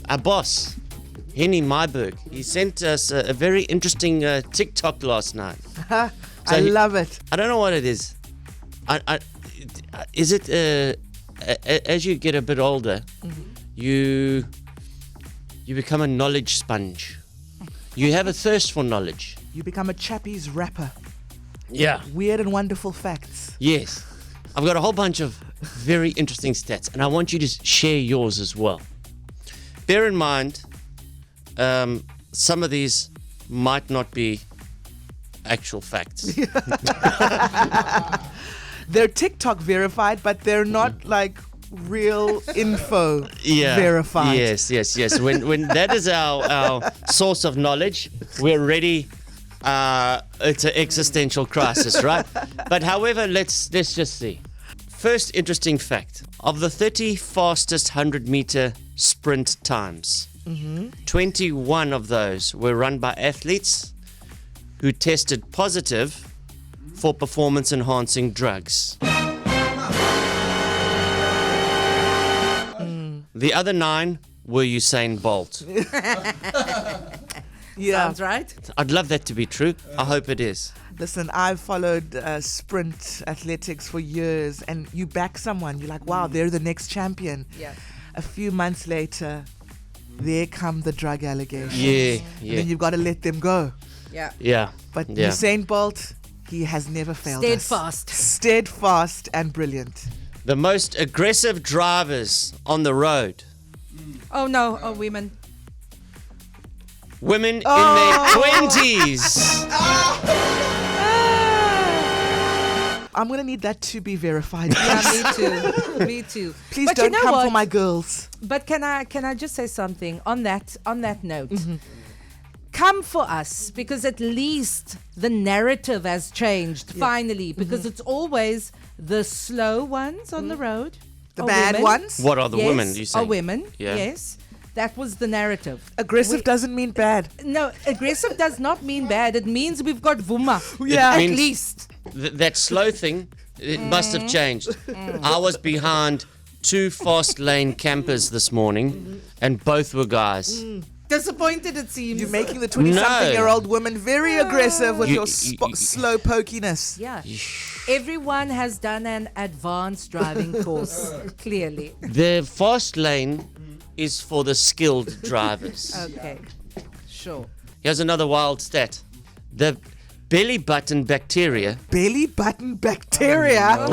our boss, Henny Myberg, he sent us a very interesting TikTok last night. I love it. I don't know what it is. Is it as you get a bit older, you become a knowledge sponge. You have a thirst for knowledge. You become a Chappies rapper. Yeah. Weird and wonderful facts. Yes. I've got a whole bunch of very interesting stats, and I want you to share yours as well. Bear in mind, some of these might not be actual facts. They're TikTok verified, but they're not like real info verified. Yes. When that is our source of knowledge, we're ready. It's an existential crisis, right? But however, let's just see. First interesting fact. Of the 30 fastest 100-meter sprint times, 21 of those were run by athletes who tested positive for performance-enhancing drugs. The other 9 were Usain Bolt. Yeah. Sounds right. I'd love that to be true. I hope it is. Listen, I've followed sprint athletics for years, and you back someone, you're like, wow, they're the next champion. Yeah. A few months later, there come the drug allegations. Yeah. And then you've got to let them go. Yeah. But Yeah. Usain Bolt, he has never failed us. Steadfast and brilliant. The most aggressive drivers on the road. Oh no. Oh, women. Women in their 20s. I'm going to need that to be verified. Yeah, me too. Please But don't you know come what? for my girls. But can I just say something on that note? Come for us, because at least the narrative has changed finally, because it's always the slow ones on the road. The are bad women. ones. What are the Yes, women, you say? are women. Yeah. Yes. That was the narrative. Aggressive doesn't mean bad. No, aggressive does not mean bad. It means we've got Vuma. Yeah. At means- least. That slow thing, it must have changed. I was behind 2 fast lane campers this morning, and both were guys. Disappointed, it seems. You're making the 20-something-year-old woman very aggressive with You- your you- slow pokiness. Yeah. Everyone has done an advanced driving course, clearly. The fast lane is for the skilled drivers. Okay. Sure. Here's another wild stat. The belly button bacteria. Belly button bacteria.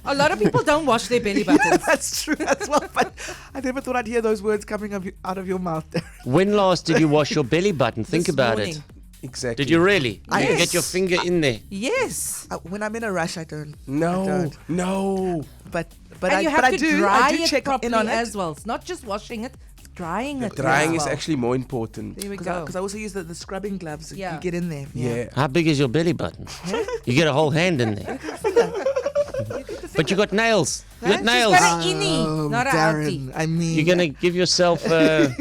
A lot of people don't wash their belly buttons. That's true as well. But I never thought I'd hear those words coming out of your mouth there. When last did you wash your belly button? Think This about morning. it. Exactly. Did you really? Yes. You get your finger in there. Yes. When I'm in a rush, I don't. I No, don't. no. But And you have to dry I do it check properly in on it. as well. It's not just washing it, it's drying it. Drying as is well. actually more important. There we go. Because I also use the scrubbing gloves. Yeah. You get in there. Yeah. How big is your belly button? You get a whole hand in there. But you got nails. You got She's nails. got an innie, not an outie. Darren, I mean, You're gonna give yourself a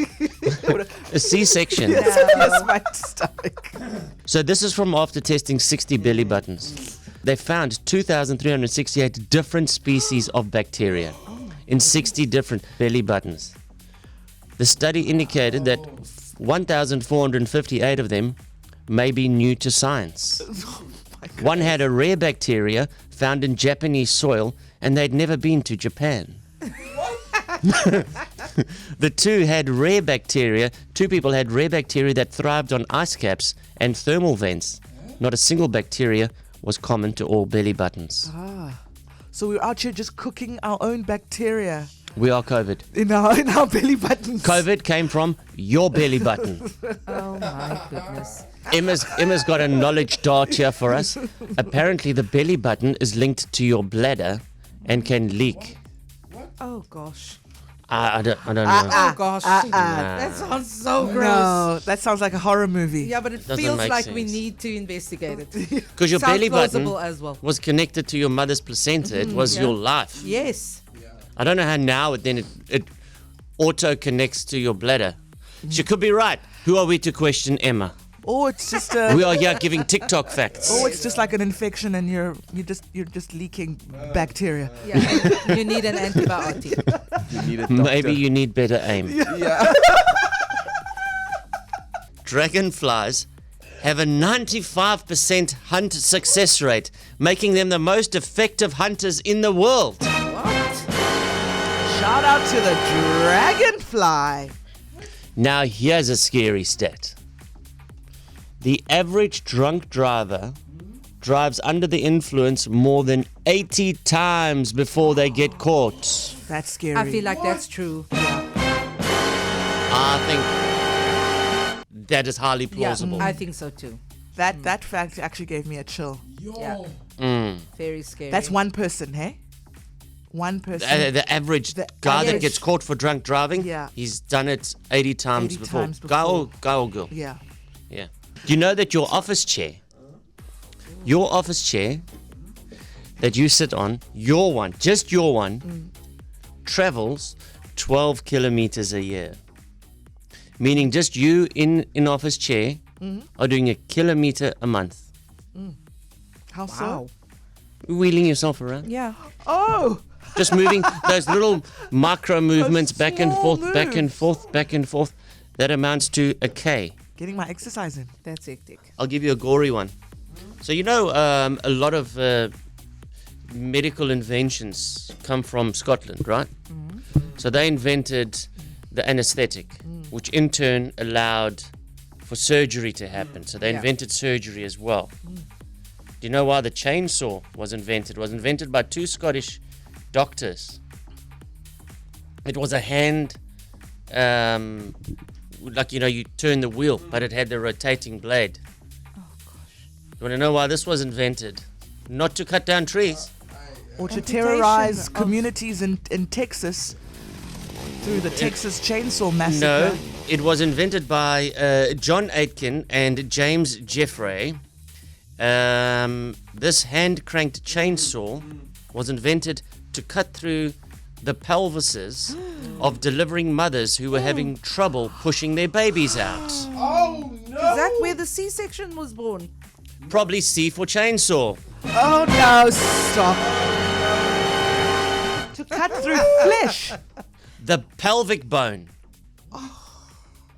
C-section. yes, my stomach. So this is from after testing 60 belly buttons. They found 2,368 different species of bacteria in 60 different belly buttons. The study indicated that 1,458 of them may be new to science. One had a rare bacteria found in Japanese soil, and they'd never been to Japan. The two people had rare bacteria that thrived on ice caps and thermal vents. Not a single bacteria was common to all belly buttons. So we're out here just cooking our own bacteria We are COVID. in our belly buttons. COVID came from your belly button. Oh my goodness. Emma's got a knowledge dart here for us. Apparently the belly button is linked to your bladder and can leak. Oh gosh. I don't know. Oh gosh. That sounds so gross. No, that sounds like a horror movie. Yeah, but it Doesn't feels make like we sense. need to investigate it. Because your Sounds belly button plausible as well. was connected to your mother's placenta. It was Yeah. your life. Yes. I don't know how now it auto connects to your bladder. She could be right. Who are we to question Emma? Or it's just We are here giving TikTok facts. or it's just like an infection and you're just leaking bacteria. Yeah. You need an antibiotic. You need a doctor. Maybe you need better aim. Yeah. dragonflies have a 95% hunt success rate, making them the most effective hunters in the world. Shout out to the dragonfly. Now, here's a scary stat. The average drunk driver drives under the influence more than 80 times before they get caught. That's scary. I feel like that's true. I think that is highly plausible. Yeah, I think so too. that fact actually gave me a chill. Yeah. Very scary. That's one person, hey? One person. The average The guy that average- gets caught for drunk driving, Yeah. he's done it 80 times 80 before. times Guy before. or girl? Yeah. Yeah. Do you know that your office chair that you sit on, your one, just your one, travels 12 kilometers a year? Meaning just you in an office chair are doing a kilometer a month. How so? Wheeling yourself around. Yeah. Oh! Just moving those little micro movements back and small forth, back and moves. forth, back and forth. That amounts to a K. Getting my exercise in. That's hectic. I'll give you a gory one. So you know, a lot of medical inventions come from Scotland, right? So they invented the anesthetic, which in turn allowed for surgery to happen. So they Yeah. invented surgery as well. Do you know why the chainsaw was invented? It was invented by two Scottish doctors. It was a hand, like, you know, you turn the wheel, but it had the rotating blade. Oh gosh. You want to know why this was invented? Not to cut down trees. Or to Amputation terrorize of- communities in Texas through the Texas Chainsaw Massacre. No, it was invented by John Aitken and James Jeffrey. This hand-cranked chainsaw was invented to cut through the pelvises of delivering mothers who were having trouble pushing their babies out. Is that where the C-section was born? Probably C for chainsaw. Oh no, stop. To cut through flesh. The pelvic bone.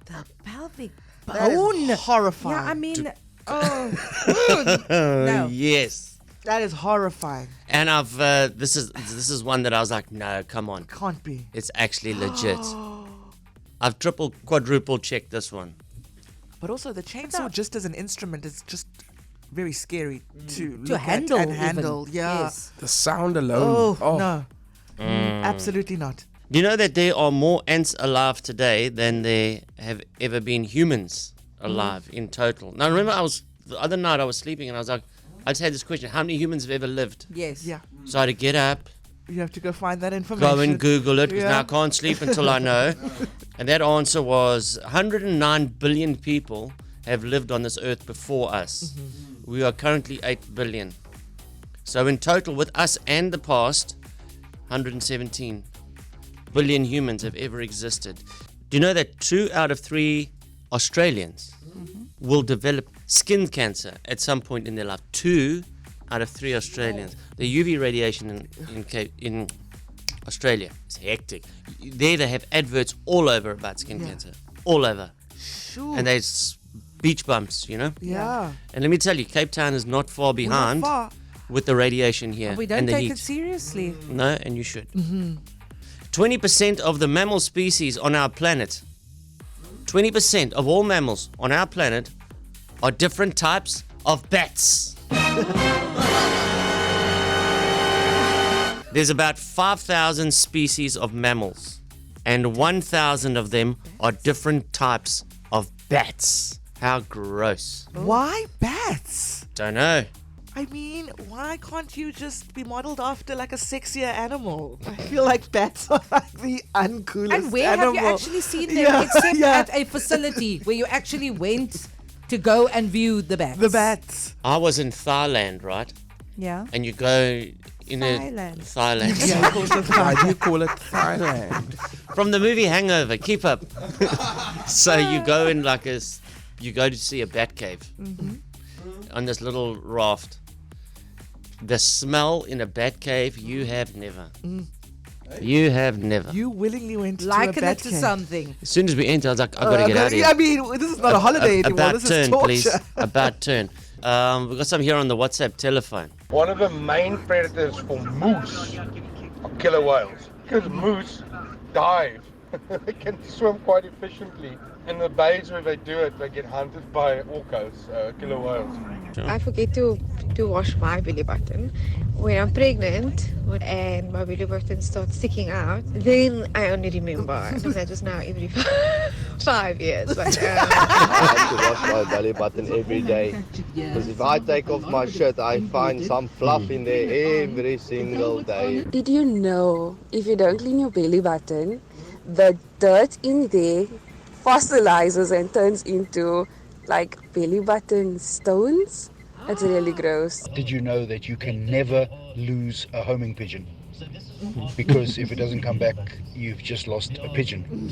The pelvic That is bone. horrifying. Yeah, I mean, no. Yes. That is horrifying. And I've this is one that I was like, no, come on, Can't be. it's actually legit. I've triple, quadruple checked this one. But also the chainsaw just as an instrument is just very scary to look handle at and even. handle. Yeah. Yes. The sound alone. Oh, no. Absolutely not. Do you know that there are more ants alive today than there have ever been humans alive in total? Now, remember, the other night I was sleeping and I was like, I just had this question: how many humans have ever lived? Yes. Yeah. So I had to get up, You have to go find that information. go and Google it, because Yeah. now I can't sleep until I know. And that answer was 109 billion people have lived on this earth before us. We are currently 8 billion. So in total, with us and the past, 117 billion humans have ever existed. Do you know that 2 out of 3 Australians will develop skin cancer at some point in their life? 2 out of 3 Australians. The UV radiation in Australia is hectic. There they have adverts all over about skin cancer. All over. Sure. And there's beach bumps, you know? yeah. And let me tell you, Cape Town is not far We're not behind far. with the radiation here We don't and the take heat. it seriously. No, and you should. 20% of the mammal species on our planet, 20% of all mammals on our planet are different types of bats. There's about 5,000 species of mammals, and 1,000 of them are different types of bats. How gross. Why bats? Don't know. I mean, why can't you just be modeled after like a sexier animal? I feel like bats are like the uncoolest And where animal. have you actually seen them Yeah, except yeah. at a facility where you actually went to go and view the bats? The bats. I was in Thailand, right? Yeah. And you go in Thailand. Thailand. Yeah, of course, Why do you call it Thailand? From the movie Hangover, keep up. So you go in like you go to see a bat cave on this little raft. The smell in a bat cave you have never. You have never. You willingly went to a Liken bat it to cave. something. As soon as we enter, I was like, I gotta get out of here. I mean, this is not a holiday anymore. About This turn, is torture. please. About turn. We've got some here on the WhatsApp telephone. One of the main predators for moose are killer whales. Because moose dive. They can swim quite efficiently. In the bays where they do it, they get hunted by orcas, killer whales. I forget to wash my belly button. When I'm pregnant and my belly button starts sticking out, then I only remember. Because that was now every 5 years. But, I have to wash my belly button every day. Because if I take off my shirt, I find some fluff in there every single day. Did you know if you don't clean your belly button, the dirt in there fossilizes and turns into like belly button stones? It's really gross. Did you know that you can never lose a homing pigeon? Because if it doesn't come back, you've just lost a pigeon.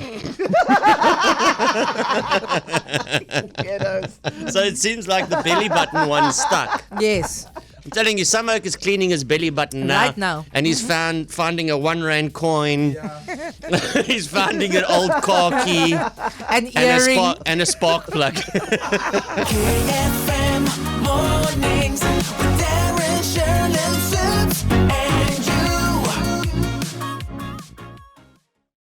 So it seems like the belly button one stuck. Yes. I'm telling you, some oak is cleaning his belly button now. Right now. And he's finding a $1 coin. He's finding an old car key. An earring. And a spark plug. KFM morning.